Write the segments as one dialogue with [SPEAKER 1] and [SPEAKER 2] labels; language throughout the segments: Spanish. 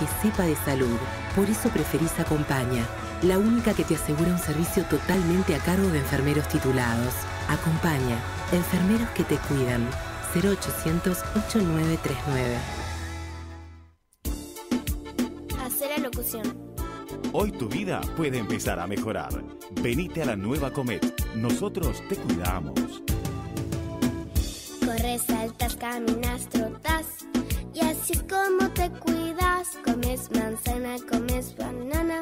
[SPEAKER 1] que sepa de salud. Por eso preferís Acompaña, la única que te asegura un servicio totalmente a cargo de enfermeros titulados. Acompaña, enfermeros que te cuidan. 0800-8939.
[SPEAKER 2] Hacer la locución.
[SPEAKER 3] Hoy tu vida puede empezar a mejorar. Venite a la nueva Comet. Nosotros te cuidamos.
[SPEAKER 2] Corres, saltas, caminas, trotas. Y así es como te cuidas. Comes manzana, comes banana.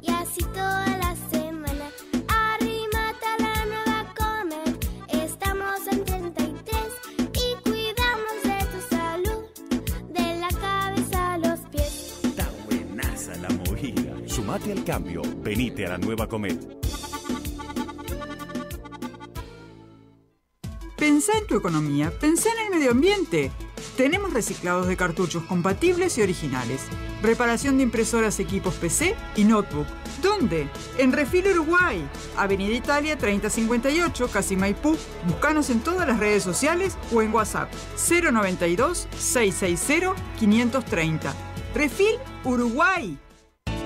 [SPEAKER 2] Y así toda la semana. Arrímate a la nueva Comet. Estamos en 33 y cuidamos de tu salud. De la cabeza a los pies.
[SPEAKER 3] Está buenaza la movida. Sumate al cambio. Venite a la nueva Comet.
[SPEAKER 4] Pensá en tu economía, pensá en el medio ambiente. Tenemos reciclados de cartuchos compatibles y originales. Reparación de impresoras, equipos PC y notebook. ¿Dónde? En Refil Uruguay, Avenida Italia 3058, Casi Maipú. Búscanos en todas las redes sociales o en WhatsApp 092-660-530. Refil Uruguay.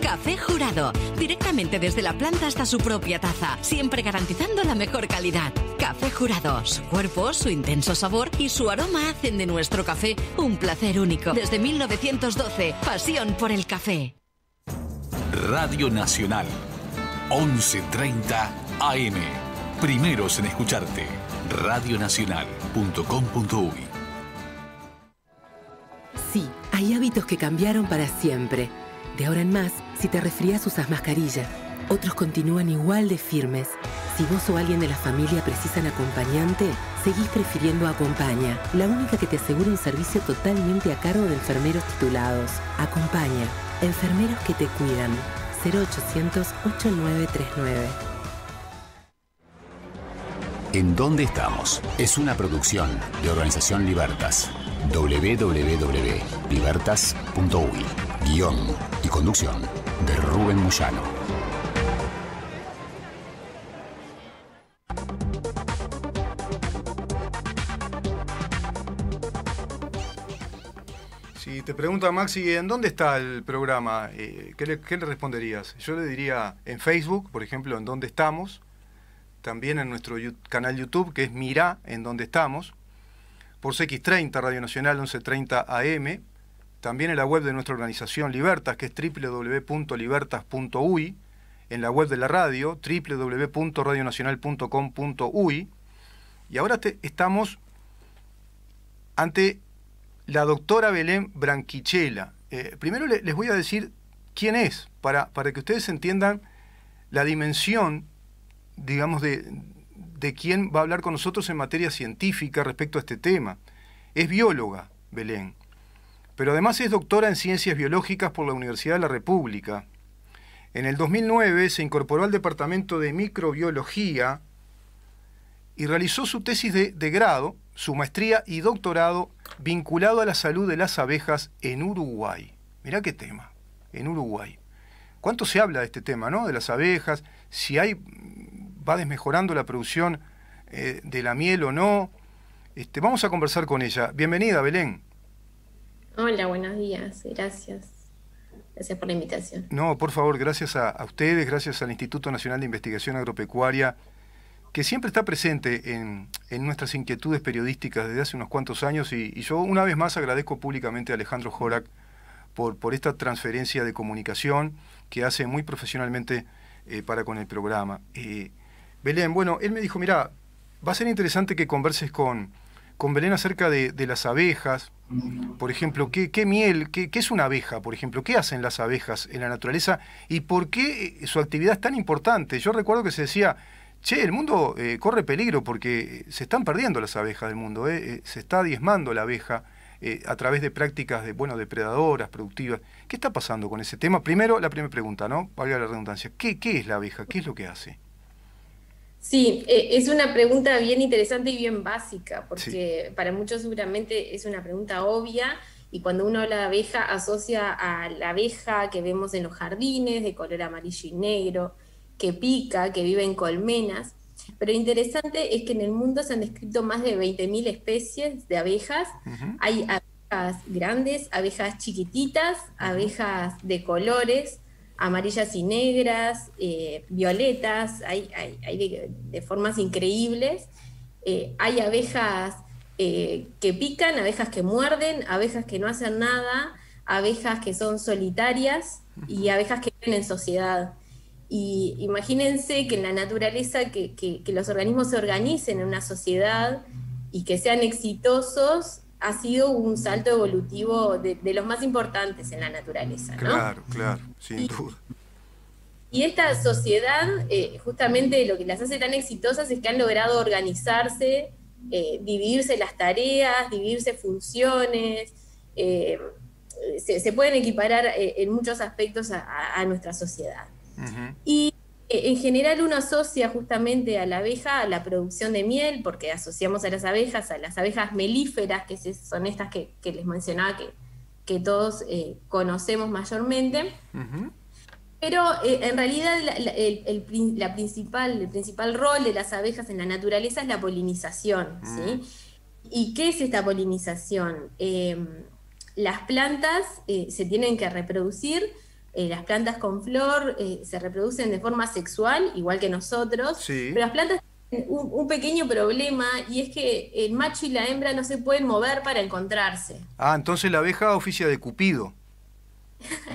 [SPEAKER 5] Café Jurado, directamente desde la planta hasta su propia taza, siempre garantizando la mejor calidad. Café Jurado, su cuerpo, su intenso sabor y su aroma hacen de nuestro café un placer único. Desde 1912, pasión por el café.
[SPEAKER 6] Radio Nacional, 11:30 AM. Primeros en escucharte. Radionacional.com.uy.
[SPEAKER 1] Sí, hay hábitos que cambiaron para siempre. De ahora en más, si te resfrías usas mascarilla. Otros continúan igual de firmes. Si vos o alguien de la familia precisan acompañante, seguís prefiriendo Acompaña, la única que te asegura un servicio totalmente a cargo de enfermeros titulados. Acompaña, enfermeros que te cuidan. 0800-8939.
[SPEAKER 7] ¿En dónde estamos? Es una producción de Organización Libertas. www.libertas.uy. Guión y conducción de Rubén Moyano.
[SPEAKER 8] Si te pregunta Maxi, ¿en dónde está el programa? ¿Qué le responderías? Yo le diría en Facebook, por ejemplo, en dónde estamos. También en nuestro canal YouTube, que es Mirá en dónde estamos. Por CX30, Radio Nacional 1130 AM. También en la web de nuestra organización Libertas, que es www.libertas.uy, en la web de la radio, www.radionacional.com.uy. Y ahora estamos ante la doctora Belén Branquichela. Primero les voy a decir quién es, para que ustedes entiendan la dimensión, digamos, de quién va a hablar con nosotros en materia científica respecto a este tema. Es bióloga, Belén, pero además es doctora en Ciencias Biológicas por la Universidad de la República. En el 2009 se incorporó al Departamento de Microbiología y realizó su tesis de grado, su maestría y doctorado vinculado a la salud de las abejas en Uruguay. Mirá qué tema, en Uruguay. ¿Cuánto se habla de este tema, no? De las abejas, si va desmejorando la producción de la miel o no. Vamos a conversar con ella. Bienvenida, Belén.
[SPEAKER 9] Hola, buenos días. Gracias. Gracias por la invitación.
[SPEAKER 8] No, por favor, gracias a ustedes, gracias al Instituto Nacional de Investigación Agropecuaria, que siempre está presente en nuestras inquietudes periodísticas desde hace unos cuantos años, y yo una vez más agradezco públicamente a Alejandro Jorac por esta transferencia de comunicación que hace muy profesionalmente para con el programa. Belén, bueno, él me dijo, mira, va a ser interesante que converses con Belén acerca de las abejas. Por ejemplo, ¿qué miel, qué es una abeja, por ejemplo? ¿Qué hacen las abejas en la naturaleza? ¿Y por qué su actividad es tan importante? Yo recuerdo que se decía, che, el mundo corre peligro porque se están perdiendo las abejas del mundo, se está diezmando la abeja a través de prácticas depredadoras, productivas. ¿Qué está pasando con ese tema? Primero, la primera pregunta, ¿no? Valga la redundancia. ¿Qué es la abeja? ¿Qué es lo que hace?
[SPEAKER 9] Sí, es una pregunta bien interesante y bien básica, porque para muchos seguramente es una pregunta obvia, y cuando uno habla de abeja asocia a la abeja que vemos en los jardines, de color amarillo y negro, que pica, que vive en colmenas. Pero lo interesante es que en el mundo se han descrito más de 20.000 especies de abejas. Hay abejas grandes, abejas chiquititas, abejas de colores, amarillas y negras, violetas, hay de formas increíbles. Hay abejas que pican, abejas que muerden, abejas que no hacen nada, abejas que son solitarias y abejas que viven en sociedad. Y imagínense que en la naturaleza que los organismos se organicen en una sociedad y que sean exitosos ha sido un salto evolutivo de los más importantes en la naturaleza, ¿no?
[SPEAKER 8] Claro, claro, sin duda.
[SPEAKER 9] Y esta sociedad, justamente lo que las hace tan exitosas es que han logrado organizarse, dividirse las tareas, dividirse funciones, se pueden equiparar en muchos aspectos a nuestra sociedad. Y en general uno asocia justamente a la abeja a la producción de miel, porque asociamos a las abejas melíferas, que son estas que les mencionaba que todos conocemos mayormente. Pero en realidad el principal rol de las abejas en la naturaleza es la polinización, ¿sí? ¿Y qué es esta polinización? Las plantas se tienen que reproducir. Las plantas con flor se reproducen de forma sexual, igual que nosotros, sí. Pero las plantas tienen un pequeño problema, y es que el macho y la hembra no se pueden mover para encontrarse.
[SPEAKER 8] Ah, entonces la abeja oficia de Cupido.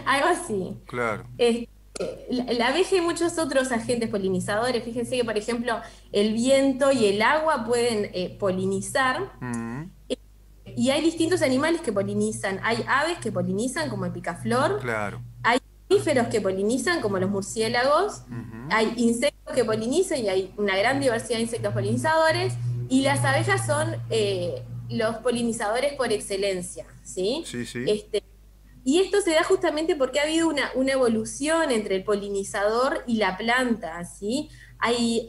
[SPEAKER 9] Algo así.
[SPEAKER 8] Claro.
[SPEAKER 9] La abeja y muchos otros agentes polinizadores, fíjense que por ejemplo el viento y el agua pueden polinizar. Y hay distintos animales que polinizan. Hay aves que polinizan, como el picaflor. Claro. Hay mamíferos que polinizan, como los murciélagos. Hay insectos que polinizan, y hay una gran diversidad de insectos polinizadores. Y las abejas son los polinizadores por excelencia, ¿sí? Sí, sí. Y esto se da justamente porque ha habido una evolución entre el polinizador y la planta, ¿sí? Hay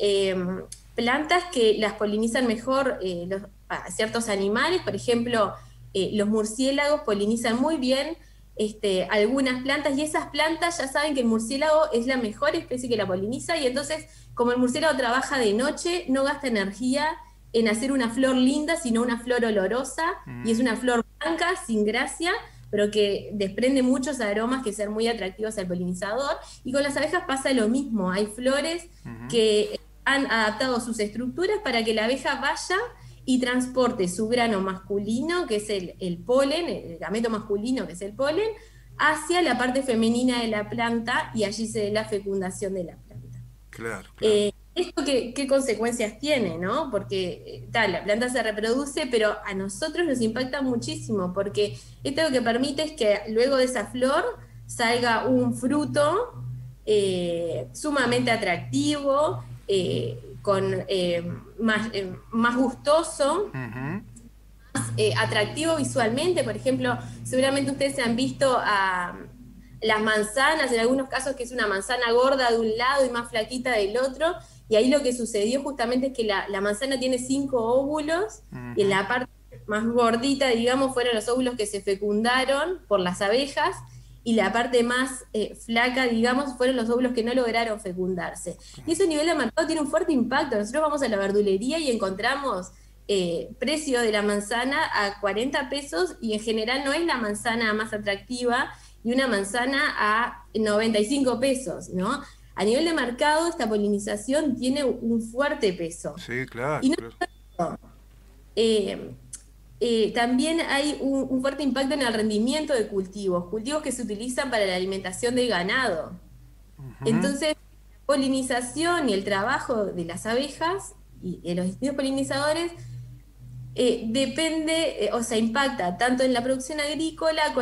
[SPEAKER 9] plantas que las polinizan mejor ciertos animales, por ejemplo, los murciélagos polinizan muy bien algunas plantas, y esas plantas ya saben que el murciélago es la mejor especie que la poliniza, y entonces, como el murciélago trabaja de noche, no gasta energía en hacer una flor linda, sino una flor olorosa, y es una flor blanca, sin gracia, pero que desprende muchos aromas que son muy atractivos al polinizador. Y con las abejas pasa lo mismo, hay flores que han adaptado sus estructuras para que la abeja vaya y transporte su grano masculino, que es el polen, el gameto masculino, que es el polen, hacia la parte femenina de la planta, y allí se dé la fecundación de la planta. Claro, claro. ¿Esto qué consecuencias tiene, no? Porque la planta se reproduce, pero a nosotros nos impacta muchísimo, porque esto lo que permite es que luego de esa flor salga un fruto sumamente atractivo, más gustoso, más atractivo visualmente. Por ejemplo, seguramente ustedes han visto a las manzanas, en algunos casos que es una manzana gorda de un lado y más flaquita del otro, y ahí lo que sucedió justamente es que la manzana tiene 5 óvulos, y en la parte más gordita, digamos, fueron los óvulos que se fecundaron por las abejas, y la parte más flaca, digamos, fueron los óvulos que no lograron fecundarse. Y eso a nivel de mercado tiene un fuerte impacto. Nosotros vamos a la verdulería y encontramos precio de la manzana a 40 pesos, y en general no es la manzana más atractiva, y una manzana a 95 pesos, ¿no? A nivel de mercado, esta polinización tiene un fuerte peso. Sí, claro. Y no, también hay un fuerte impacto en el rendimiento de cultivos que se utilizan para la alimentación del ganado. Entonces, la polinización y el trabajo de las abejas y de los distintos polinizadores depende, impacta tanto en la producción agrícola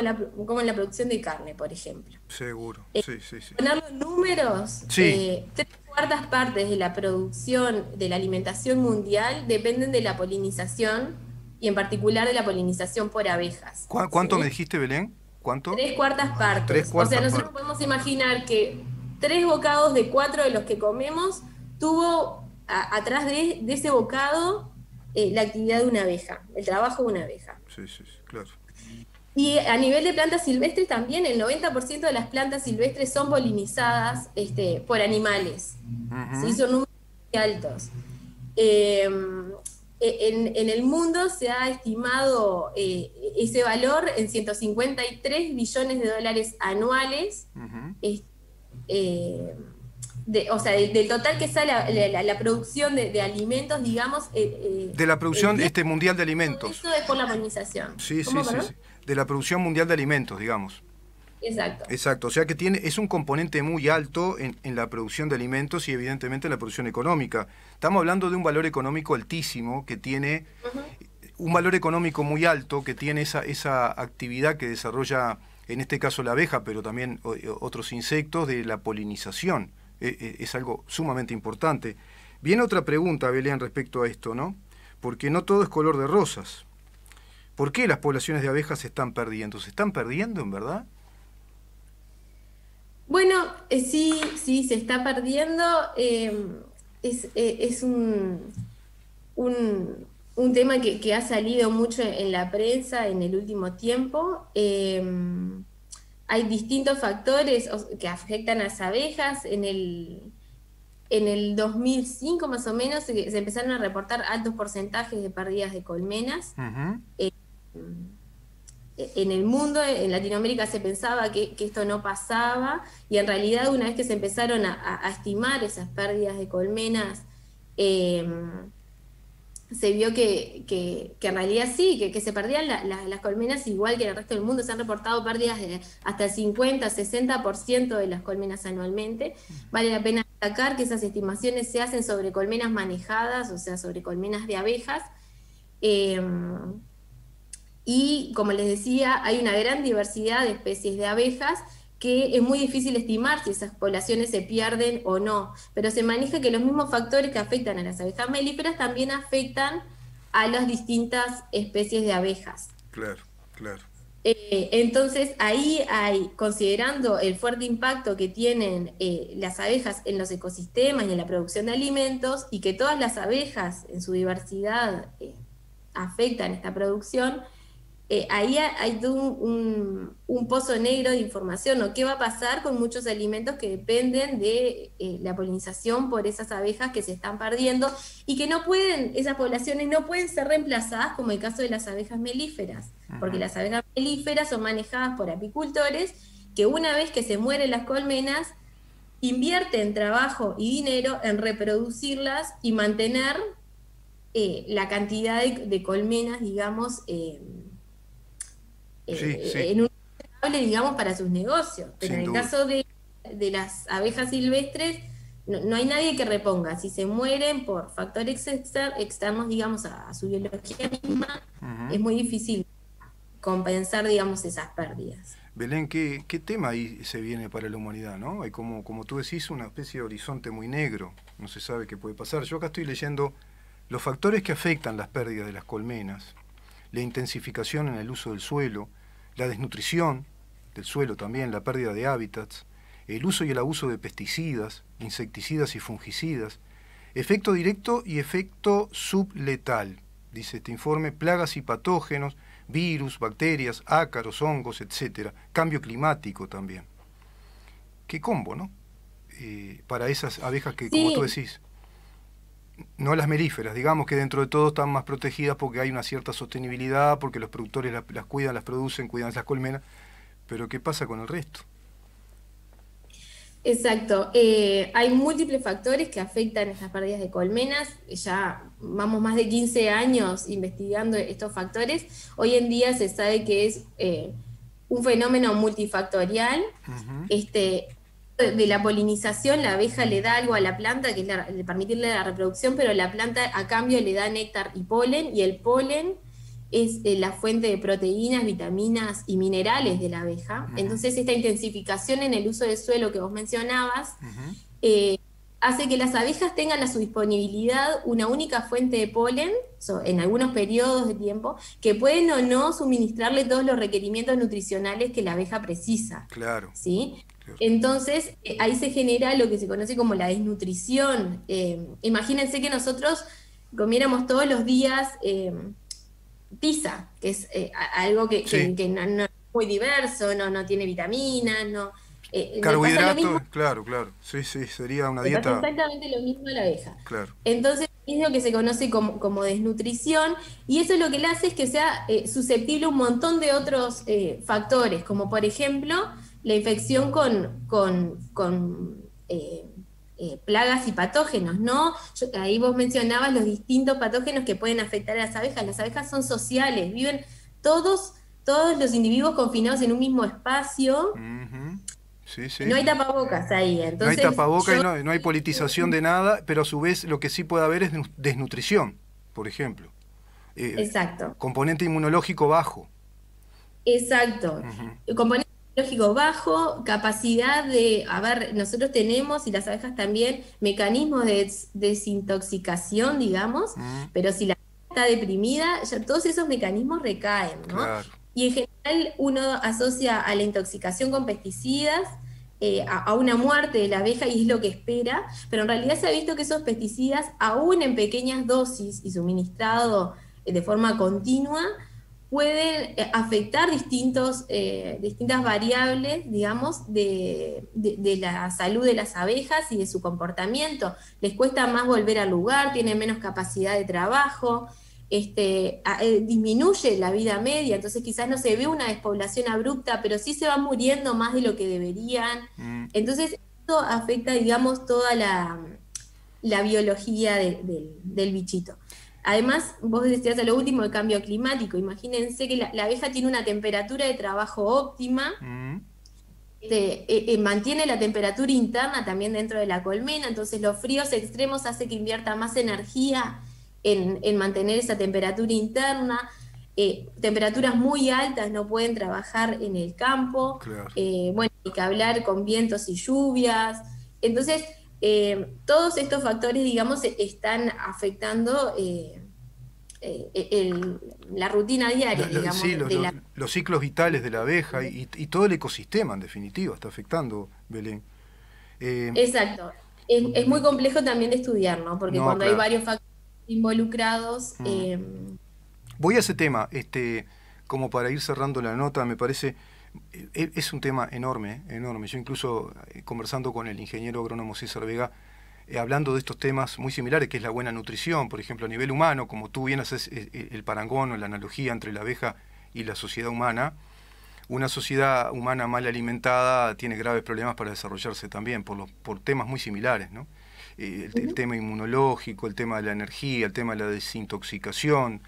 [SPEAKER 9] como en la producción de carne, por ejemplo. Seguro, sí. Poner los números, 3/4 partes de la producción de la alimentación mundial dependen de la polinización, y en particular de la polinización por abejas.
[SPEAKER 8] ¿Cuánto me dijiste, Belén? ¿Cuánto?
[SPEAKER 9] 3/4 partes. Nosotros podemos imaginar que 3 bocados de 4 de los que comemos tuvo atrás de ese bocado la actividad de una abeja, el trabajo de una abeja. Sí, claro. Y a nivel de plantas silvestres también, el 90% de las plantas silvestres son polinizadas por animales. ¿Sí? Son números muy altos. en el mundo se ha estimado ese valor en 153 billones de dólares anuales, o sea, del total que sale la producción de alimentos, digamos.
[SPEAKER 8] De la producción mundial de alimentos.
[SPEAKER 9] Eso es por la polinización.
[SPEAKER 8] Sí. De la producción mundial de alimentos, digamos.
[SPEAKER 9] Exacto.
[SPEAKER 8] O sea que es un componente muy alto en la producción de alimentos y evidentemente en la producción económica. Estamos hablando de un valor económico altísimo que tiene, un valor económico muy alto que tiene esa actividad que desarrolla, en este caso la abeja, pero también otros insectos, de la polinización. Es algo sumamente importante. Viene otra pregunta, Belén, respecto a esto, ¿no? Porque no todo es color de rosas. ¿Por qué las poblaciones de abejas se están perdiendo? ¿Se están perdiendo, en verdad?
[SPEAKER 9] Bueno, sí, se está perdiendo. Es un tema que ha salido mucho en la prensa en el último tiempo. Hay distintos factores que afectan a las abejas. En el 2005 más o menos se empezaron a reportar altos porcentajes de pérdidas de colmenas. En el mundo, en Latinoamérica se pensaba que esto no pasaba, y en realidad una vez que se empezaron a estimar esas pérdidas de colmenas, se vio que en realidad sí, que se perdían las colmenas igual que en el resto del mundo. Se han reportado pérdidas de hasta el 50-60% de las colmenas anualmente. Vale la pena destacar que esas estimaciones se hacen sobre colmenas manejadas, o sea, sobre colmenas de abejas. Y como les decía, hay una gran diversidad de especies de abejas que es muy difícil estimar si esas poblaciones se pierden o no, pero se maneja que los mismos factores que afectan a las abejas melíferas también afectan a las distintas especies de abejas.
[SPEAKER 8] Claro.
[SPEAKER 9] Entonces ahí considerando el fuerte impacto que tienen las abejas en los ecosistemas y en la producción de alimentos, y que todas las abejas en su diversidad afectan esta producción, ahí hay un pozo negro de información, ¿no? ¿Qué va a pasar con muchos alimentos que dependen de la polinización por esas abejas que se están perdiendo y que esas poblaciones no pueden ser reemplazadas, como el caso de las abejas melíferas? Porque las abejas melíferas son manejadas por apicultores que, una vez que se mueren las colmenas, invierten trabajo y dinero en reproducirlas y mantener la cantidad de colmenas, digamos, en un estable, digamos, para sus negocios. Pero en el caso de las abejas silvestres, no hay nadie que reponga. Si se mueren por factores externos, digamos, a su biología misma, es muy difícil compensar, digamos, esas pérdidas.
[SPEAKER 8] Belén, ¿qué tema ahí se viene para la humanidad, ¿no? Hay como tú decís, una especie de horizonte muy negro. No se sabe qué puede pasar. Yo acá estoy leyendo los factores que afectan las pérdidas de las colmenas: la intensificación en el uso del suelo, la desnutrición del suelo también, la pérdida de hábitats, el uso y el abuso de pesticidas, insecticidas y fungicidas, efecto directo y efecto subletal, dice este informe, plagas y patógenos, virus, bacterias, ácaros, hongos, etcétera, cambio climático también. Qué combo, ¿no? Para esas abejas que, como tú decís, no las melíferas, digamos que dentro de todo están más protegidas porque hay una cierta sostenibilidad, porque los productores las cuidan, las producen, cuidan esas colmenas, pero ¿qué pasa con el resto?
[SPEAKER 9] Exacto, hay múltiples factores que afectan estas pérdidas de colmenas. Ya vamos más de 15 años investigando estos factores. Hoy en día se sabe que es un fenómeno multifactorial. De la polinización, la abeja le da algo a la planta, que es permitirle la reproducción, pero la planta a cambio le da néctar y polen, y el polen es la fuente de proteínas, vitaminas y minerales de la abeja. Entonces esta intensificación en el uso del suelo que vos mencionabas hace que las abejas tengan a su disponibilidad una única fuente de polen, en algunos periodos de tiempo, que pueden o no suministrarle todos los requerimientos nutricionales que la abeja precisa.
[SPEAKER 8] Claro.
[SPEAKER 9] ¿Sí? Entonces, ahí se genera lo que se conoce como la desnutrición. Imagínense que nosotros comiéramos todos los días pizza, que es algo que no es muy diverso, no tiene vitaminas,
[SPEAKER 8] carbohidratos, claro, sí, sería una dieta.
[SPEAKER 9] Exactamente lo mismo a la abeja.
[SPEAKER 8] Claro.
[SPEAKER 9] Entonces, es lo que se conoce como desnutrición, y eso lo que le hace es que sea susceptible a un montón de otros factores, como por ejemplo la infección con plagas y patógenos, ¿no? Ahí vos mencionabas los distintos patógenos que pueden afectar a las abejas. Las abejas son sociales, viven todos los individuos confinados en un mismo espacio.
[SPEAKER 8] Sí, sí.
[SPEAKER 9] No hay tapabocas ahí. Entonces,
[SPEAKER 8] no hay tapabocas y no hay politización de nada, pero a su vez lo que sí puede haber es desnutrición, por ejemplo.
[SPEAKER 9] Exacto.
[SPEAKER 8] Componente inmunológico bajo.
[SPEAKER 9] Exacto. Componente inmunológico bajo, capacidad de, nosotros tenemos, y las abejas también, mecanismos de desintoxicación, digamos, pero si la abeja está deprimida, ya todos esos mecanismos recaen, ¿no? Claro. Y en general uno asocia a la intoxicación con pesticidas, a una muerte de la abeja, y es lo que espera, pero en realidad se ha visto que esos pesticidas, aún en pequeñas dosis y suministrado de forma continua, pueden afectar distintas variables, digamos, de la salud de las abejas y de su comportamiento. Les cuesta más volver al lugar, tienen menos capacidad de trabajo, disminuye la vida media, entonces quizás no se ve una despoblación abrupta, pero sí se van muriendo más de lo que deberían. Entonces esto afecta, digamos, toda la biología del bichito. Además, vos decías a lo último, el cambio climático. Imagínense que la abeja tiene una temperatura de trabajo óptima, mantiene la temperatura interna también dentro de la colmena, entonces los fríos extremos hacen que invierta más energía en mantener esa temperatura interna. Temperaturas muy altas no pueden trabajar en el campo. Claro. Bueno, hay que hablar con vientos y lluvias. Entonces, todos estos factores, digamos, están afectando la rutina diaria, digamos. Sí,
[SPEAKER 8] los ciclos vitales de la abeja y todo el ecosistema, en definitiva, está afectando, Belén.
[SPEAKER 9] Exacto. Es muy complejo también de estudiar, ¿no? Porque cuando hay varios factores involucrados...
[SPEAKER 8] Voy a ese tema, como para ir cerrando la nota, me parece... Es un tema enorme, enorme. Yo incluso conversando con el ingeniero agrónomo César Vega, hablando de estos temas muy similares, que es la buena nutrición, por ejemplo, a nivel humano, como tú bien haces el parangón o la analogía entre la abeja y la sociedad humana. Una sociedad humana mal alimentada tiene graves problemas para desarrollarse también, por temas muy similares, ¿no? El tema inmunológico, el tema de la energía, el tema de la desintoxicación,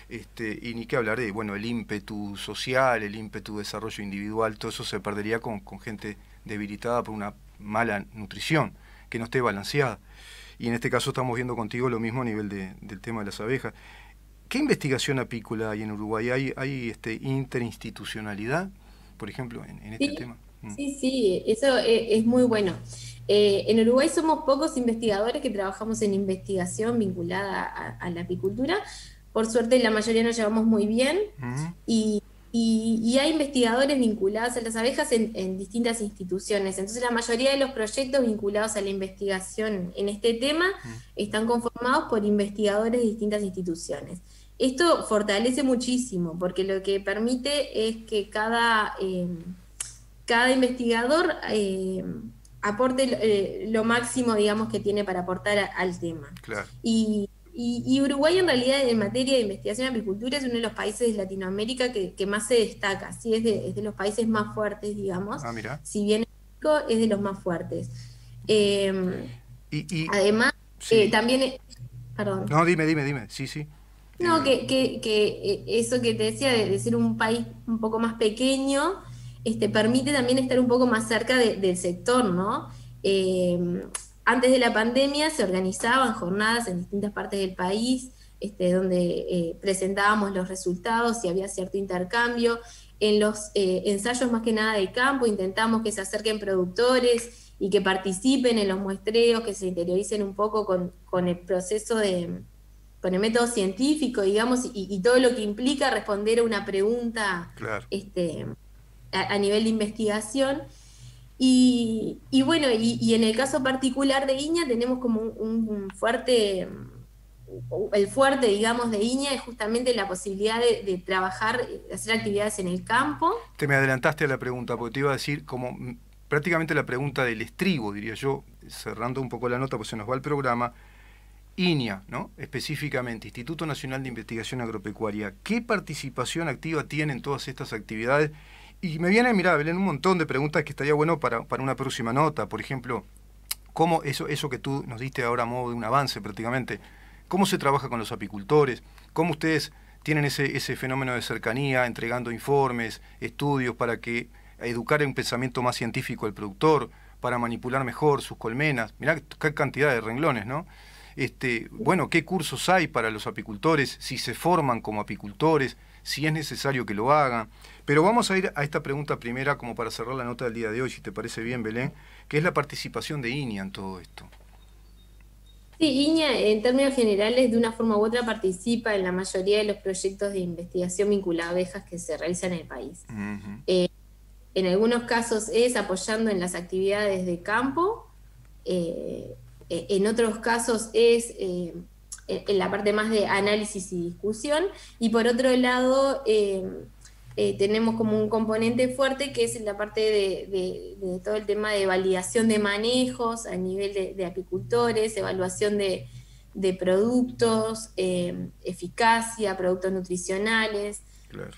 [SPEAKER 8] y ni qué hablar de, bueno, el ímpetu social, el ímpetu de desarrollo individual, todo eso se perdería con gente debilitada por una mala nutrición, que no esté balanceada. Y en este caso estamos viendo contigo lo mismo a nivel del tema de las abejas. ¿Qué investigación apícola hay en Uruguay? ¿Hay interinstitucionalidad, por ejemplo, en este tema?
[SPEAKER 9] Sí, eso es muy bueno. En Uruguay somos pocos investigadores que trabajamos en investigación vinculada a la apicultura. Por suerte la mayoría nos llevamos muy bien, y hay investigadores vinculados a las abejas en distintas instituciones. Entonces la mayoría de los proyectos vinculados a la investigación en este tema están conformados por investigadores de distintas instituciones. Esto fortalece muchísimo, porque lo que permite es que cada investigador aporte lo máximo, digamos, que tiene para aportar al tema. Claro. Y Uruguay en realidad en materia de investigación en apicultura es uno de los países de Latinoamérica que más se destaca, ¿sí? Es de los países más fuertes, digamos. Mira. Si bien es de los más fuertes. Además, también... perdón.
[SPEAKER 8] No, dime, sí.
[SPEAKER 9] No, que eso que te decía de ser un país un poco más pequeño, permite también estar un poco más cerca del sector, ¿no? Antes de la pandemia se organizaban jornadas en distintas partes del país, donde presentábamos los resultados y había cierto intercambio. En los ensayos más que nada de campo intentamos que se acerquen productores y que participen en los muestreos, que se interioricen un poco con el proceso con el método científico, digamos, y todo lo que implica responder a una pregunta. Claro. A nivel de investigación. Y bueno, y en el caso particular de Iña tenemos como el fuerte, digamos, de Iña es justamente la posibilidad de trabajar, de hacer actividades en el campo.
[SPEAKER 8] Te me adelantaste a la pregunta, porque te iba a decir como prácticamente la pregunta del estribo, diría yo, cerrando un poco la nota, pues se nos va el programa. INIA, ¿no? Específicamente, Instituto Nacional de Investigación Agropecuaria, ¿qué participación activa tiene en todas estas actividades? Y me viene, mirá, Belén, un montón de preguntas que estaría bueno para una próxima nota. Por ejemplo, ¿cómo eso que tú nos diste ahora a modo de un avance prácticamente? ¿Cómo se trabaja con los apicultores? ¿Cómo ustedes tienen ese fenómeno de cercanía, entregando informes, estudios para que educar un pensamiento más científico al productor, para manipular mejor sus colmenas? Mirá qué cantidad de renglones, ¿no? Bueno, ¿qué cursos hay para los apicultores? Si se forman como apicultores, si es necesario que lo hagan. Pero vamos a ir a esta pregunta primera como para cerrar la nota del día de hoy, si te parece bien, Belén, que es la participación de INIA en todo esto.
[SPEAKER 9] Sí, INIA en términos generales de una forma u otra participa en la mayoría de los proyectos de investigación vinculados a abejas que se realizan en el país. En algunos casos es apoyando en las actividades de campo, en otros casos es en la parte más de análisis y discusión, y por otro lado tenemos como un componente fuerte que es en la parte de todo el tema de validación de manejos a nivel de apicultores, evaluación de productos, eficacia, productos nutricionales.
[SPEAKER 8] Claro.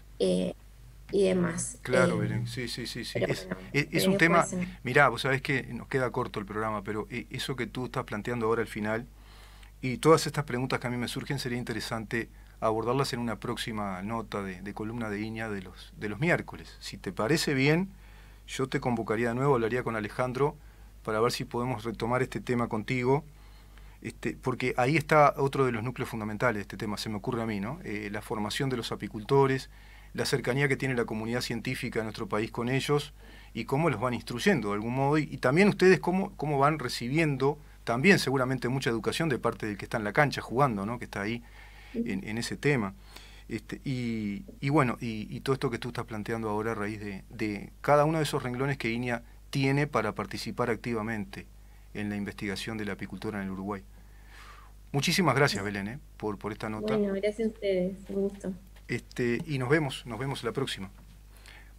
[SPEAKER 9] Y demás.
[SPEAKER 8] Claro, Belén, sí. Es un tema, mirá, vos sabés que nos queda corto el programa, pero eso que tú estás planteando ahora al final, y todas estas preguntas que a mí me surgen, sería interesante abordarlas en una próxima nota de columna de INIA de los miércoles. Si te parece bien, yo te convocaría de nuevo, hablaría con Alejandro, para ver si podemos retomar este tema contigo, porque ahí está otro de los núcleos fundamentales de este tema, se me ocurre a mí, ¿no? La formación de los apicultores, la cercanía que tiene la comunidad científica de nuestro país con ellos y cómo los van instruyendo de algún modo, y también ustedes cómo van recibiendo también seguramente mucha educación de parte del que está en la cancha jugando, ¿no? Que está ahí en ese tema. Y bueno, y todo esto que tú estás planteando ahora a raíz de cada uno de esos renglones que INIA tiene para participar activamente en la investigación de la apicultura en el Uruguay. Muchísimas gracias, Belén, por esta nota.
[SPEAKER 9] Bueno, gracias a ustedes, un gusto.
[SPEAKER 8] Y nos vemos la próxima.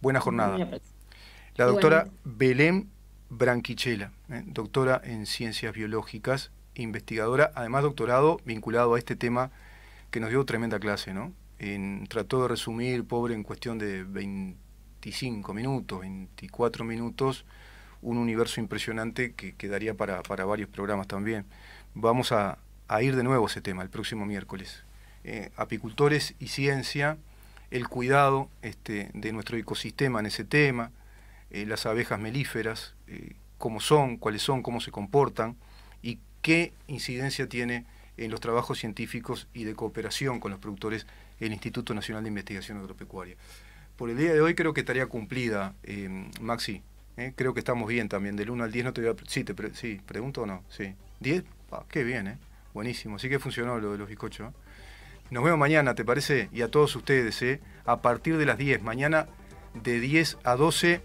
[SPEAKER 8] Buena jornada. La doctora Belén Branquichela, doctora en Ciencias Biológicas, investigadora, además doctorado vinculado a este tema que nos dio tremenda clase, ¿no? Trató de resumir, pobre, en cuestión de 25 minutos, 24 minutos, un universo impresionante que quedaría para varios programas también. Vamos a ir de nuevo a ese tema el próximo miércoles. Apicultores y ciencia, el cuidado de nuestro ecosistema en ese tema, las abejas melíferas, cómo son, cuáles son, cómo se comportan y qué incidencia tiene en los trabajos científicos y de cooperación con los productores el Instituto Nacional de Investigación Agropecuaria. Por el día de hoy creo que estaría cumplida, Maxi. Creo que estamos bien también, del 1 al 10 no te voy a... Sí, ¿pregunto o no? Sí. ¿10? Qué bien, buenísimo. Así que funcionó lo de los bizcochos. Nos vemos mañana, ¿te parece? Y a todos ustedes, a partir de las 10. Mañana de 10 a 12.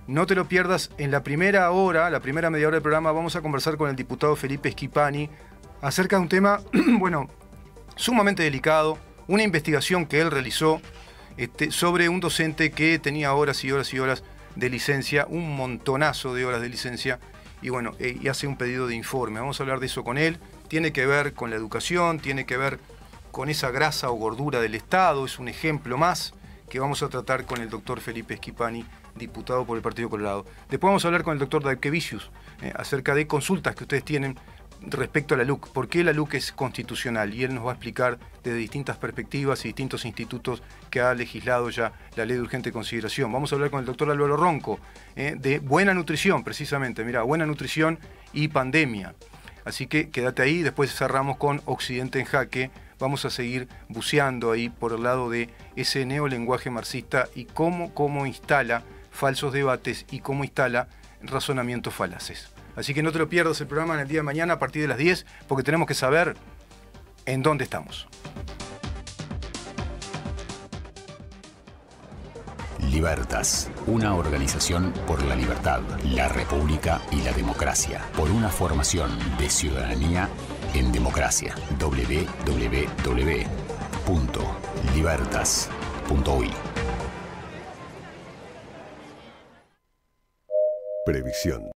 [SPEAKER 8] No te lo pierdas. En la primera hora, la primera media hora del programa, vamos a conversar con el diputado Felipe Schipani acerca de un tema, bueno, sumamente delicado, una investigación que él realizó sobre un docente que tenía horas y horas y horas de licencia, un montonazo de horas de licencia, y bueno, y hace un pedido de informe. Vamos a hablar de eso con él. Tiene que ver con la educación, tiene que ver con esa grasa o gordura del Estado, es un ejemplo más que vamos a tratar con el doctor Felipe Schipani, diputado por el Partido Colorado. Después vamos a hablar con el doctor Daikevicius acerca de consultas que ustedes tienen respecto a la LUC, por qué la LUC es constitucional, y él nos va a explicar desde distintas perspectivas y distintos institutos que ha legislado ya la ley de urgente consideración. Vamos a hablar con el doctor Álvaro Ronco de buena nutrición, precisamente, mira, buena nutrición y pandemia. Así que quédate ahí, después cerramos con Occidente en Jaque. Vamos a seguir buceando ahí por el lado de ese neolenguaje marxista y cómo instala falsos debates y cómo instala razonamientos falaces. Así que no te lo pierdas el programa en el día de mañana a partir de las 10, porque tenemos que saber en dónde estamos.
[SPEAKER 7] Libertas, una organización por la libertad, la república y la democracia, por una formación de ciudadanía en democracia. www.libertas.uy.
[SPEAKER 10] Previsión.